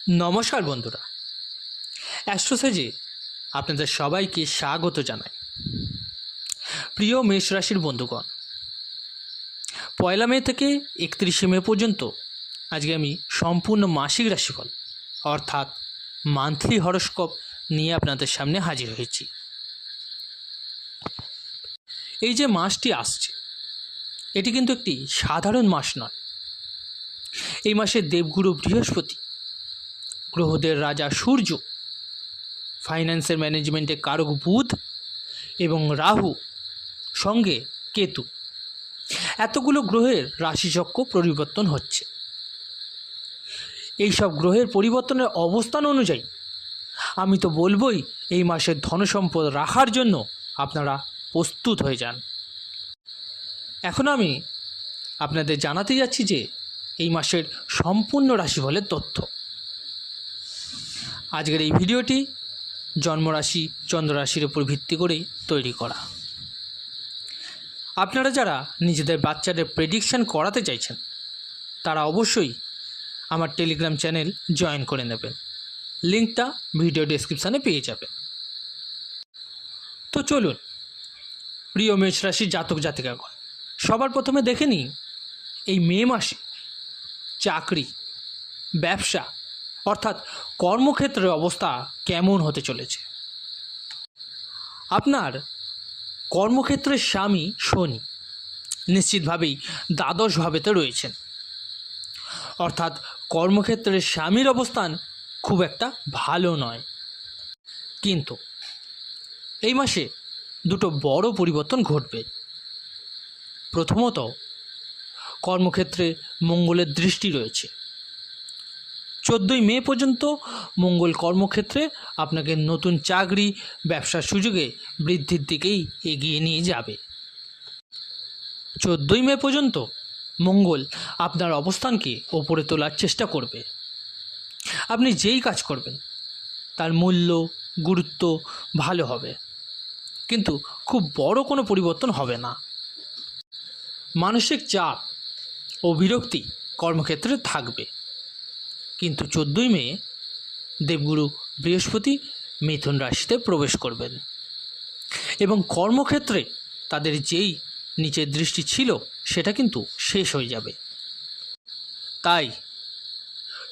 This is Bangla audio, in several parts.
নমস্কার বন্ধুরা, অ্যাস্ট্রোসেজে আপনাদের সবাইকে স্বাগত জানাই। প্রিয় মেষ রাশির বন্ধুগণ, 1 মে থেকে 31 মে পর্যন্ত আজকে আমি সম্পূর্ণ মাসিক রাশিফল অর্থাৎ মান্থলি হরোস্কোপ নিয়ে আপনাদের সামনে হাজির হয়েছি। এই যে মাসটি আসছে এটি কিন্তু একটি সাধারণ মাস নয়। এই মাসে দেবগুরু বৃহস্পতি, গ্রহদের রাজা সূর্য, ফাইন্যান্সের ম্যানেজমেন্টে কারক বুধ এবং রাহু সঙ্গে কেতু, এতগুলো গ্রহের রাশিচক্র পরিবর্তন হচ্ছে। এই সব গ্রহের পরিবর্তনের অবস্থান অনুযায়ী আমি তো বলবই এই মাসের ধনসম্পদ রাখার জন্য আপনারা প্রস্তুত হয়ে যান। এখন আমি আপনাদের জানাতে যাচ্ছি যে এই মাসের সম্পূর্ণ রাশিফলের তথ্য। আজকের এই ভিডিওটি জন্মরাশি চন্দ্ররাশির উপর ভিত্তি করে তৈরি করা। আপনারা যারা নিজেদের বাচ্চাদের প্রেডিকশান করাতে চাইছেন তারা অবশ্যই আমার টেলিগ্রাম চ্যানেল জয়েন করে নেবেন, লিঙ্কটা ভিডিও ডেসক্রিপশানে পেয়ে যাবেন। তো চলুন প্রিয় মেষ রাশির জাতক জাতিকাগণ, সবার প্রথমে দেখে নিই এই মে মাসে চাকরি, ব্যবসা অর্থাৎ কর্মক্ষেত্রের অবস্থা কেমন হতে চলেছে। আপনার কর্মক্ষেত্রের স্বামী শনি নিশ্চিতভাবেই দ্বাদশ ভাবেতে রয়েছেন, অর্থাৎ কর্মক্ষেত্রের স্বামীর অবস্থান খুব একটা ভালো নয়। কিন্তু এই মাসে দুটো বড় পরিবর্তন ঘটবে। প্রথমত, কর্মক্ষেত্রে মঙ্গলের দৃষ্টি রয়েছে। 14 মে পর্যন্ত মঙ্গল কর্মক্ষেত্রে আপনাকে নতুন চাকরি, ব্যবসার সুযোগে বৃদ্ধির দিকেই এগিয়ে নিয়ে যাবে। 14 মে পর্যন্ত মঙ্গল আপনার অবস্থানকে ওপরে তোলার চেষ্টা করবে। আপনি যেই কাজ করবেন তার মূল্য, গুরুত্ব ভালো হবে, কিন্তু খুব বড় কোনো পরিবর্তন হবে না। মানসিক চাপ ও বিরক্তি কর্মক্ষেত্রে থাকবে, কিন্তু 14 মে দেবগুরু বৃহস্পতি মিথুন রাশিতে প্রবেশ করবেন এবং কর্মক্ষেত্রে তাদের যেই নিচের দৃষ্টি ছিল সেটা কিন্তু শেষ হয়ে যাবে। তাই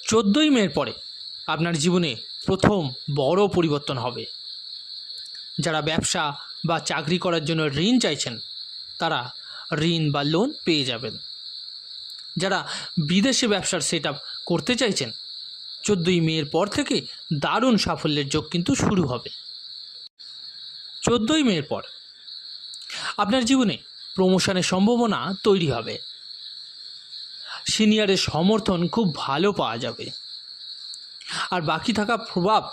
14 মের পরে আপনার জীবনে প্রথম বড় পরিবর্তন হবে। যারা ব্যবসা বা চাকরি করার জন্য ঋণ চাইছেন তারা ঋণ বা লোন পেয়ে যাবেন। যারা বিদেশে ব্যবসার সেট আপ করতে চাইছেন 14 মের পর থেকে দারুণ সাফল্যের যোগ কিন্তু শুরু হবে। 14 মের পর আপনার জীবনে প্রমোশনের সম্ভাবনা তৈরি হবে। সিনিয়রের সমর্থন খুব ভালো পাওয়া যাবে, আর বাকি থাকা প্রভাব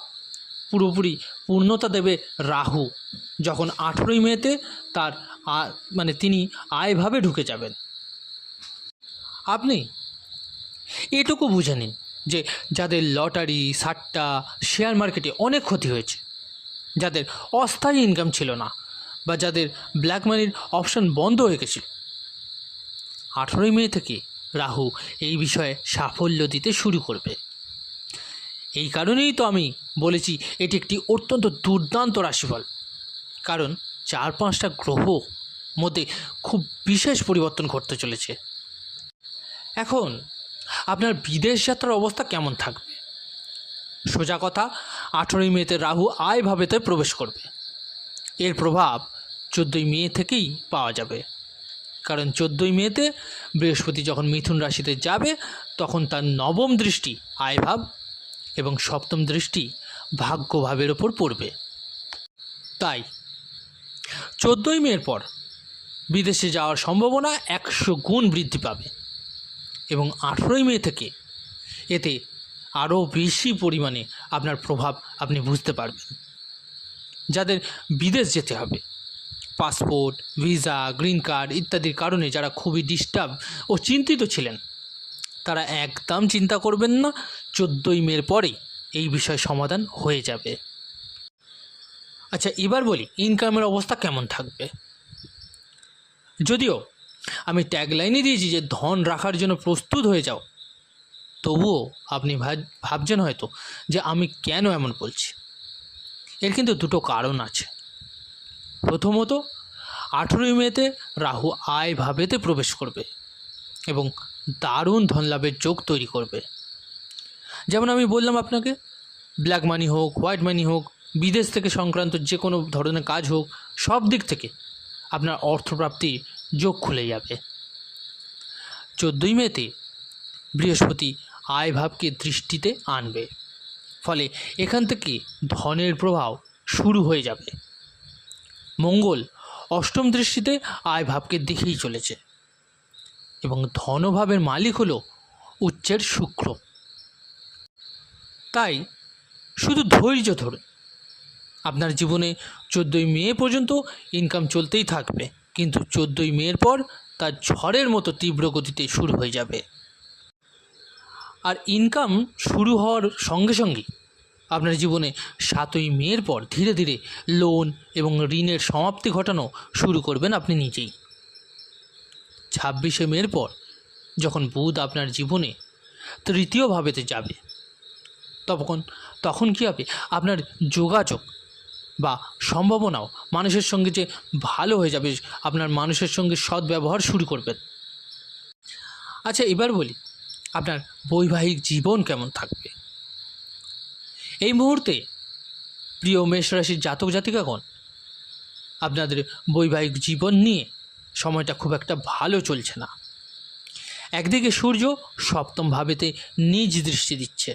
পুরোপুরি পূর্ণতা দেবে রাহু, যখন 18 মেতে তার তিনি আয়ভাবে ঢুকে যাবেন। আপনি এটুকু বুঝে নিন যে যাদের লটারি, সাট্টা, শেয়ার মার্কেটে অনেক ক্ষতি হয়েছে, যাদের অস্থায়ী ইনকাম ছিল না বা যাদের ব্ল্যাক মানির অপশন বন্ধ হয়ে গেছিল, 18 মে থেকে রাহু এই বিষয়ে সাফল্য দিতে শুরু করবে। এই কারণেই তো আমি বলেছি এটি একটি অত্যন্ত দুর্দান্ত রাশিফল, কারণ 4-5টা গ্রহ মধ্যে খুব বিশেষ পরিবর্তন ঘটতে চলেছে। এখন আপনার বিদেশ যাত্রার অবস্থা কেমন থাকবে? সোজা কথা, 18 মেতে রাহু আয় ভাবেতে প্রবেশ করবে। এর প্রভাব 14 মে থেকেই পাওয়া যাবে, কারণ 14 মেতে বৃহস্পতি যখন মিথুন রাশিতে যাবে তখন তার নবম দৃষ্টি আয়ভাব এবং সপ্তম দৃষ্টি ভাগ্যভাবের ওপর পড়বে। তাই 14 মের পর বিদেশে যাওয়ার সম্ভাবনা 100 গুণ বৃদ্ধি পাবে এবং 18 মে থেকে এতে আরও বেশি পরিমাণে আপনার প্রভাব আপনি বুঝতে পারবেন। যাদের বিদেশ যেতে হবে, পাসপোর্ট, ভিসা, গ্রিন কার্ড ইত্যাদির কারণে যারা খুবই ডিস্টার্ব ও চিন্তিত ছিলেন তারা একদম চিন্তা করবেন না, 14 মের পরেই এই বিষয় সমাধান হয়ে যাবে। আচ্ছা, এবার বলি ইনকামের অবস্থা কেমন থাকবে। যদিও আমি ট্যাগলাইনে দিয়েছি যে ধন রাখার জন্য প্রস্তুত হয়ে যাও, তবুও আপনি ভাবছেন হয়তো যে আমি কেন এমন বলছি। এর কিন্তু দুটো কারণ আছে। প্রথমত, 18ই মেতে রাহু আয় ভাবেতে প্রবেশ করবে এবং দারুণ ধনলাভের যোগ তৈরি করবে। যেমন আমি বললাম আপনাকে, ব্ল্যাক মানি হোক, হোয়াইট মানি হোক, বিদেশ থেকে সংক্রান্ত যে কোনো ধরনের কাজ হোক, সব দিক থেকে আপনার অর্থপ্রাপ্তির যোগ খুলে যাবে। 14ই মেতে বৃহস্পতি আয় ভাবকে দৃষ্টিতে আনবে, ফলে এখান থেকে ধনের প্রবাহ শুরু হয়ে যাবে। মঙ্গল অষ্টম দৃষ্টিতে আয় ভাবকে দেখেই চলেছে এবং ধনভাবের মালিক হলো উচ্চের শুক্র। তাই শুধু ধৈর্য ধরুন। আপনার জীবনে 14ই মে পর্যন্ত ইনকাম চলতেই থাকবে, কিন্তু 14ই মের পর তা ঝড়ের মতো তীব্র গতিতে শুরু হয়ে যাবে। আর ইনকাম শুরু হওয়ার সঙ্গে সঙ্গেই আপনার জীবনে 7ই মের পর ধীরে ধীরে লোন এবং ঋণের সমাপ্তি ঘটানো শুরু করবেন আপনি নিজেই। 26শে মের পর যখন বুধ আপনার জীবনে তৃতীয় ভাবেতে যাবে, তখন কী হবে, আপনার যোগাযোগ বা সম্ভাবনাও মানুষের সঙ্গে যে ভালো হয়ে যাবে, আপনার মানুষের সঙ্গে সদ্ব্যবহার শুরু করবেন। আচ্ছা, এবার বলি আপনার বৈবাহিক জীবন কেমন থাকবে। এই মুহূর্তে প্রিয় মেষ রাশির জাতক জাতিকাগণ, আপনাদের বৈবাহিক জীবন নিয়ে সময়টা খুব একটা ভালো চলছে না। একদিকে সূর্য সপ্তম ভাবেতে নিজ দৃষ্টি দিচ্ছে,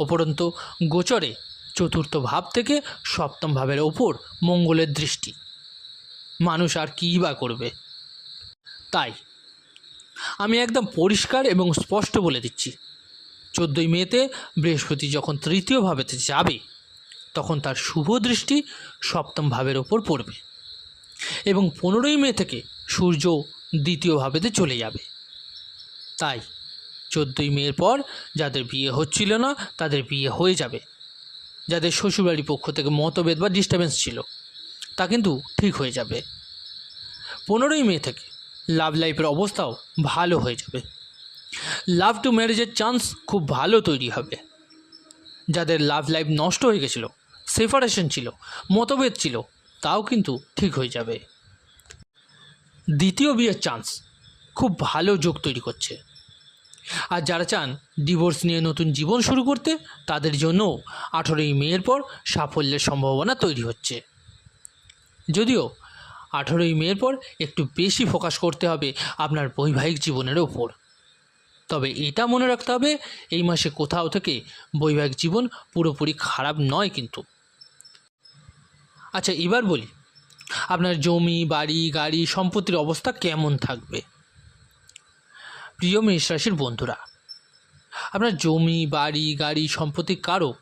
উপরন্তু গোচরে চতুর্থ ভাব থেকে সপ্তম ভাবের ওপর মঙ্গলের দৃষ্টি। মানুষ আর কী বা করবে। তাই আমি একদম পরিষ্কার এবং স্পষ্ট বলে দিচ্ছি, 14ই মেতে বৃহস্পতি যখন তৃতীয় ভাবেতে যাবে, তখন তার শুভ দৃষ্টি সপ্তম ভাবের ওপর পড়বে এবং 15ই মে থেকে সূর্য দ্বিতীয় ভাবেতে চলে যাবে। তাই 14ই মের পর যাদের বিয়ে হচ্ছিল না তাদের বিয়ে হয়ে যাবে। যাদের শ্বশুরবাড়ির পক্ষ থেকে মতভেদ বা ডিস্টার্বেন্স ছিল, তা কিন্তু ঠিক হয়ে যাবে। 15ই মে থেকে লাভ লাইফের অবস্থাও ভালো হয়ে যাবে। লাভ টু ম্যারেজের চান্স খুব ভালো তৈরি হবে। যাদের লাভ লাইফ নষ্ট হয়ে গেছিলো, সেপারেশন ছিল, মতভেদ ছিল, তাও কিন্তু ঠিক হয়ে যাবে। দ্বিতীয় বিয়ের চান্স খুব ভালো যোগ তৈরি করছে। আর যারা চান ডিভোর্স নিয়ে নতুন জীবন শুরু করতে, তাদের জন্য 18ই মের পর সাফল্যের সম্ভাবনা তৈরি হচ্ছে। যদিও 18ই মের পর একটু বেশি ফোকাস করতে হবে আপনার বৈবাহিক জীবনের ওপর। তবে এটা মনে রাখতে হবে, এই মাসে কোথাও থেকে বৈবাহিক জীবন পুরোপুরি খারাপ নয় কিন্তু। আচ্ছা, এবার বলি আপনার জমি, বাড়ি, গাড়ি, সম্পত্তির অবস্থা কেমন থাকবে। প্রিয় মেষ রাশির বন্ধুরা, আপনার জমি, বাড়ি, গাড়ি, সম্পত্তির কারক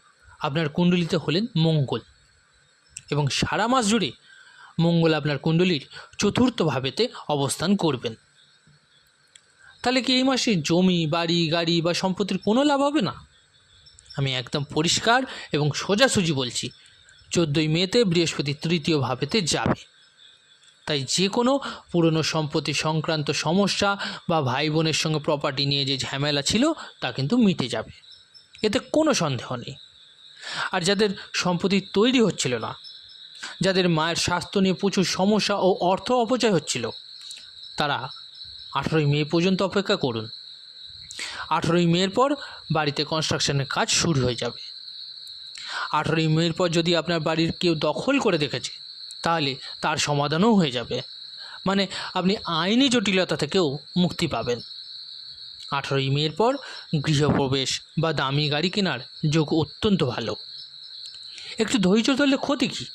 আপনার কুণ্ডলিতে হলেন মঙ্গল, এবং সারা মাস জুড়ে মঙ্গল আপনার কুণ্ডলীর চতুর্থ ভাবেতে অবস্থান করবেন। তাহলে কি এই মাসে জমি, বাড়ি, গাড়ি বা সম্পত্তির কোনো লাভ হবে না? আমি একদম পরিষ্কার এবং সোজাসুজি বলছি, 14ই মেতে বৃহস্পতি তৃতীয় ভাবেতে যাবে। তাই যে কোনো পুরনো সম্পত্তি সংক্রান্ত সমস্যা বা ভাই বোনের সঙ্গে প্রপার্টি নিয়ে যে ঝামেলা ছিল, তা কিন্তু মিটে যাবে, এতে কোনো সন্দেহ নেই। আর যাদের সম্পত্তি তৈরি হচ্ছিল না, যাদের মায়ের স্বাস্থ্য নিয়ে প্রচুর সমস্যা ও অর্থ অপচয় হচ্ছিল, তারা 18ই মে পর্যন্ত অপেক্ষা করুন। 18ই মের পর বাড়িতে কনস্ট্রাকশনের কাজ শুরু হয়ে যাবে। 18ই মের পর যদি আপনার বাড়ির কেউ দখল করে দেখেছে, তাহলে তার সমাধানও হয়ে যাবে। মানে আপনি আইনি জটিলতা থেকেও মুক্তি পাবেন। 18ই মের পর গৃহপ্রবেশ বা দামি গাড়ি কেনার যোগ অত্যন্ত ভালো। একটু ধৈর্য ধরলে ক্ষতি কী?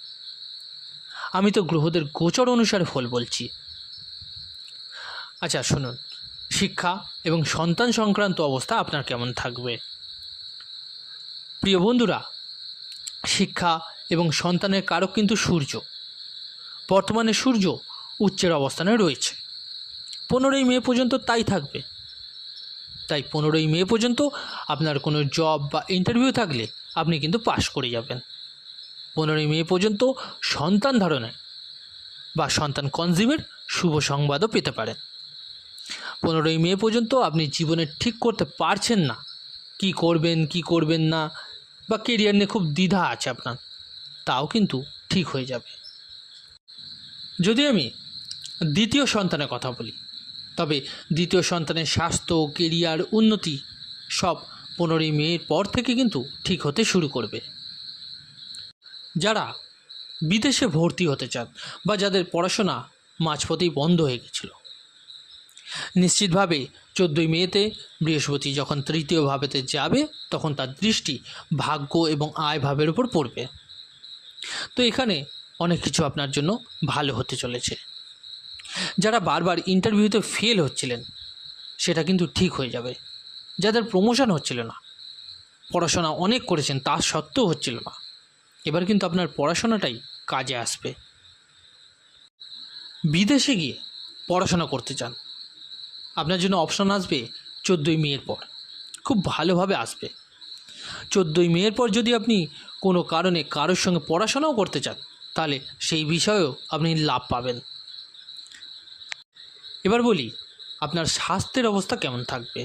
আমি তো গ্রহদের গোচর অনুসারে ফল বলছি। আচ্ছা শুনুন, শিক্ষা এবং সন্তান সংক্রান্ত অবস্থা আপনার কেমন থাকবে। প্রিয় বন্ধুরা, শিক্ষা এবং সন্তানের কারক কিন্তু সূর্য। বর্তমানে সূর্য উচ্চের অবস্থানে রয়েছে, 15ই মে পর্যন্ত তাই থাকবে। তাই 15ই মে পর্যন্ত আপনার কোনো জব বা ইন্টারভিউ থাকলে আপনি কিন্তু পাশ করে যাবেন। 15ই মে পর্যন্ত সন্তান ধারণে বা সন্তান কনজিভের শুভ সংবাদও পেতে পারেন। 15ই মে পর্যন্ত আপনি জীবনে ঠিক করতে পারছেন না কি করবেন কি করবেন না, বা কেরিয়ার নিয়ে খুব দ্বিধা আছে আপনার, তাও কিন্তু ঠিক হয়ে যাবে। যদি আমি দ্বিতীয় সন্তানের কথা বলি, তবে দ্বিতীয় সন্তানের স্বাস্থ্য, কেরিয়ার, উন্নতি সব 15ই মের পর থেকে কিন্তু ঠিক হতে শুরু করবে। যারা বিদেশে ভর্তি হতে চান বা যাদের পড়াশোনা মাঝপথেই বন্ধ হয়ে গেছিল, নিশ্চিতভাবে 14ই মেতে বৃহস্পতি যখন তৃতীয় ভাবেতে যাবে তখন তার দৃষ্টি ভাগ্য এবং আয় ভাবের উপর পড়বে। তো এখানে অনেক কিছু আপনার জন্য ভালো হতে চলেছে। যারা বারবার ইন্টারভিউতে ফেল হচ্ছিলেন সেটা কিন্তু ঠিক হয়ে যাবে। যাদের প্রমোশন হচ্ছিল না, পড়াশোনা অনেক করেছেন তা সত্ত্বেও হচ্ছিল না, এবার কিন্তু আপনার পড়াশোনাটাই কাজে আসবে। বিদেশে গিয়ে পড়াশোনা করতে চান, আপনার জন্য অপশন আসবে 14ই মের পর, খুব ভালোভাবে আসবে। 14ই মের পর যদি আপনি কোনো কারণে কারোর সঙ্গে পড়াশোনাও করতে চান, তাহলে সেই বিষয়েও আপনি লাভ পাবেন। এবার বলি আপনার স্বাস্থ্যের অবস্থা কেমন থাকবে।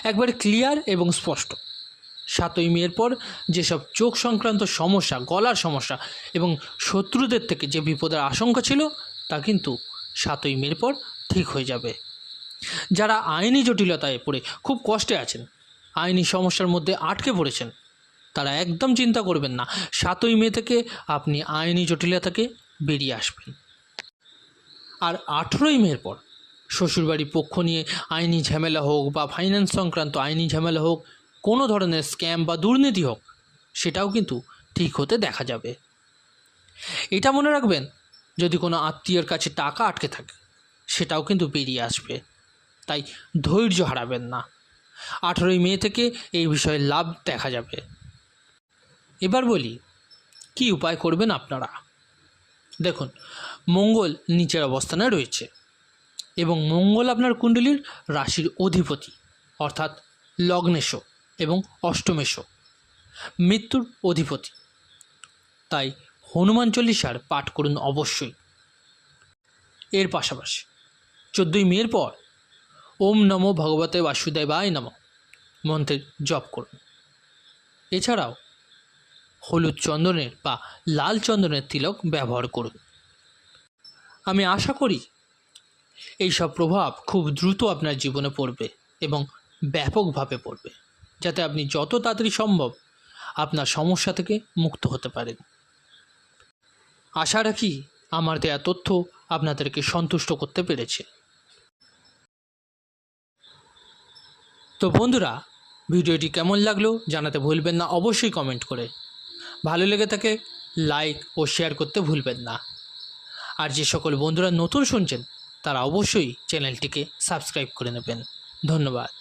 একবারে ক্লিয়ার এবং স্পষ্ট, 7ই মের পর যেসব চোখ সংক্রান্ত সমস্যা, গলার সমস্যা এবং শত্রুদের থেকে যে বিপদের আশঙ্কা ছিল তা কিন্তু 7ই মের পর ঠিক হয়ে যাবে। যারা আইনি জটিলতায় পড়ে খুব কষ্টে আছেন, আইনি সমস্যার মধ্যে আটকে পড়েছেন, তারা একদম চিন্তা করবেন না, 7ই মে থেকে আপনি আইনি জটিলতা থেকে বেরিয়ে আসবেন। আর 18ই মের পর শ্বশুরবাড়ি পক্ষ নিয়ে আইনি ঝামেলা হোক বা ফাইন্যান্স সংক্রান্ত আইনি ঝামেলা হোক, কোনো ধরনের স্ক্যাম বা দুর্নীতি হোক, সেটাও কিন্তু ঠিক হতে দেখা যাবে। এটা মনে রাখবেন, যদি কোনো আত্মীয়ের কাছে টাকা আটকে থাকে সেটাও কিন্তু বেরিয়ে আসবে, তাই ধৈর্য হারাবেন না। 18ই মে থেকে এই বিষয়ে লাভ দেখা যাবে। এবার বলি কি উপায় করবেন আপনারা। দেখুন, মঙ্গল নিচের অবস্থানে রয়েছে এবং মঙ্গল আপনার কুণ্ডলীর রাশির অধিপতি, অর্থাৎ লগ্নেশ এবং অষ্টমেশ, মৃত্যুর অধিপতি। তাই হনুমান চল্লিশার পাঠ করুন অবশ্যই। এর পাশাপাশি 14ই মের পর ওম নমো ভগবতে বাসুদেবায় নমঃ মন্ত্রের জপ করুন। এছাড়াও হলুদ চন্দনের বা লাল চন্দনের তিলক ব্যবহার করুন। আমি আশা করি এই সব প্রভাব খুব দ্রুত আপনার জীবনে পড়বে এবং ব্যাপকভাবে পড়বে, যাতে আপনি যত তাড়াতাড়ি সম্ভব আপনার সমস্যা থেকে মুক্ত হতে পারেন। আশা রাখি আমার দেয়া তথ্য আপনাদেরকে সন্তুষ্ট করতে পেরেছে। তো বন্ধুরা, ভিডিওটি কেমন লাগলো জানাতে ভুলবেন না অবশ্যই কমেন্ট করে। ভালো লেগে থাকে লাইক ও শেয়ার করতে ভুলবেন না। আর যে সকল বন্ধুরা নতুন শুনছেন তারা অবশ্যই চ্যানেলটিকে সাবস্ক্রাইব করে নেবেন। ধন্যবাদ।